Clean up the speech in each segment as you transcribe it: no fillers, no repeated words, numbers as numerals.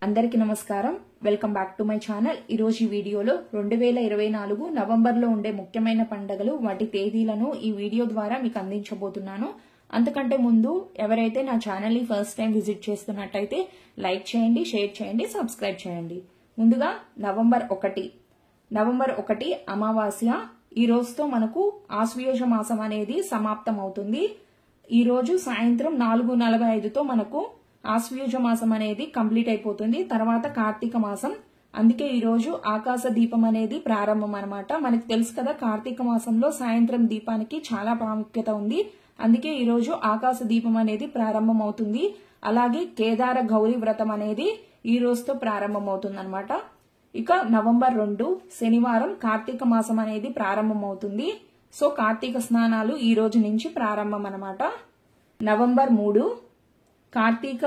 అందరికీ నమస్కారం. Welcome back to my channel. ఈ రోజు ఈ వీడియోలో 2024 నవంబర్లో ఉండే ముఖ్యమైన పండుగలు వాటి తేదీలను ఈ వీడియో ద్వారా మీకు అందించబోతున్నాను. అంతకంటే ముందు ఎవరైతే నా ఛానల్ ని ఫస్ట్ టైం విజిట్ చేస్తున్నట్టయితే లైక్ చేయండి, షేర్ చేయండి, సబ్స్క్రైబ్ చేయండి. ముందుగా నవంబర్ 1 అమావాస్య. ఈ రోజుతో మనకు ఆశ్వయుజ మాసం అనేది సమాప్తం అవుతుంది. ఈ రోజు సాయంత్రం 4:45తో మనకు ఆశ్వయుజ మాసం అనేది కంప్లీట్ అయిపోతుంది. తర్వాత కార్తీక మాసం. అందుకే ఈ రోజు ఆకాశ దీపం అనేది ప్రారంభం అన్నమాట. మనకు తెలుసు కదా, కార్తీక మాసంలో సాయంత్రం దీపానికి చాలా ప్రాముఖ్యత ఉంది. అందుకే ఈ రోజు ఆకాశ దీపం అనేది ప్రారంభం అవుతుంది. అలాగే కేదార గౌరీ వ్రతం అనేది ఈ రోజుతో ప్రారంభం అవుతుంది అన్నమాట. ఇక నవంబర్ 2 శనివారం కార్తీక మాసం అనేది ప్రారంభం అవుతుంది. సో కార్తీక స్నానాలు ఈ రోజు నుంచి ప్రారంభం అన్నమాట. నవంబర్ 3 కార్తీక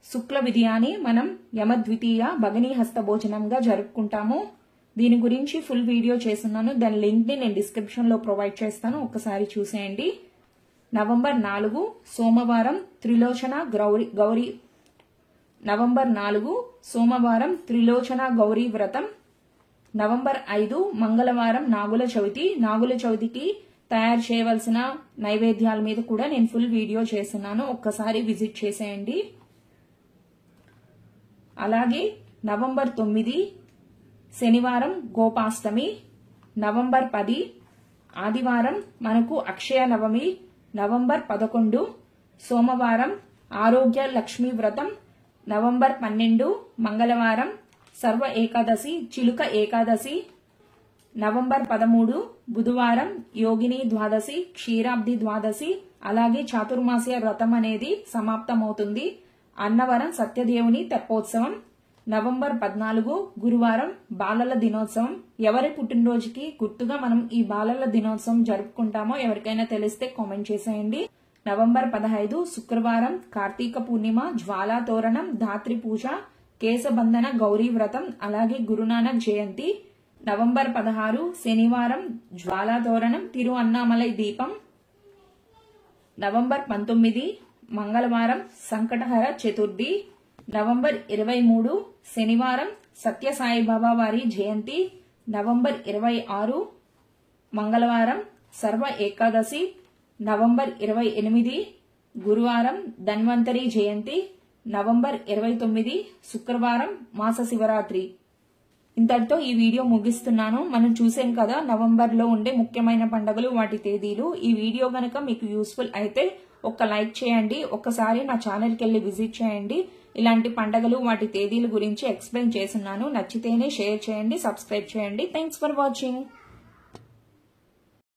శుక్ల విధియాన్ని మనం యమద్వితీయ భగినీ హస్త భోజనంగా జరుపుకుంటాము. దీని గురించి ఫుల్ వీడియో చేస్తున్నాను. దాని లింక్ ని నేను డిస్క్రిప్షన్ లో ప్రొవైడ్ చేస్తాను, ఒకసారి చూసేయండి. నవంబర్ 4 సోమవారం త్రిలోచన గౌరీ నవంబర్ 4 సోమవారం త్రిలోచన గౌరీ వ్రతం. నవంబర్ 5 మంగళవారం నాగుల చవితి. నాగుల చవితికి తయారు చేయవలసిన నైవేద్యాల మీద కూడా నేను ఫుల్ వీడియో చేస్తున్నాను, ఒక్కసారి విజిట్ చేసేయండి. అలాగే నవంబర్ 9 శనివారం గోపాష్టమి. నవంబర్ 10 ఆదివారం మనకు అక్షయ నవమి. నవంబర్ 11 సోమవారం ఆరోగ్య లక్ష్మీ వ్రతం. నవంబర్ 12 మంగళవారం సర్వ ఏకాదశి చిలుక ఏకాదశి. నవంబర్ 13 బుధవారం యోగిని ద్వాదశి క్షీరాబ్ది ద్వాదశి. అలాగే చాతుర్మాస్య వ్రతం అనేది సమాప్తమవుతుంది. అన్నవరం సత్యదేవుని తెప్పోత్సవం. నవంబర్ 14 గురువారం బాలల దినోత్సవం. ఎవరి పుట్టినరోజుకి గుర్తుగా మనం ఈ బాలల దినోత్సవం జరుపుకుంటామో ఎవరికైనా తెలిస్తే కామెంట్ చేసేయండి. నవంబర్ 15 శుక్రవారం కార్తీక పూర్ణిమ జ్వాలా తోరణం ధాత్రి పూజ కేశబంధన గౌరీ వ్రతం. అలాగే గురునానక్ జయంతి. నవంబర్ 16 శనివారం జ్వాలా తోరణం తిరు అన్నామలై దీపం. నవంబర్ 19 మంగళవారం సంకటహర చతుర్థి. నవంబర్ 23 శనివారం సత్యసాయిబాబా వారి జయంతి. నవంబర్ 26 మంగళవారం సర్వ ఏకాదశి. నవంబర్ 28 గురువారం ధన్వంతరి జయంతి. నవంబర్ 29 శుక్రవారం మాస శివరాత్రి. ఇంతటితో ఈ వీడియో ముగిస్తున్నాను. మనం చూసాం కదా నవంబర్ లో ఉండే ముఖ్యమైన పండుగలు వాటి తేదీలు. ఈ వీడియో గనక మీకు యూస్ఫుల్ అయితే ఒక లైక్ చేయండి, ఒక్కసారి నా ఛానల్ కి వెళ్ళి విజిట్ చేయండి. ఇలాంటి పండుగలు వాటి తేదీల గురించి ఎక్స్ప్లెయిన్ చేస్తున్నాను. నచ్చితేనే షేర్ చేయండి, సబ్స్క్రైబ్ చేయండి. Thanks for watching.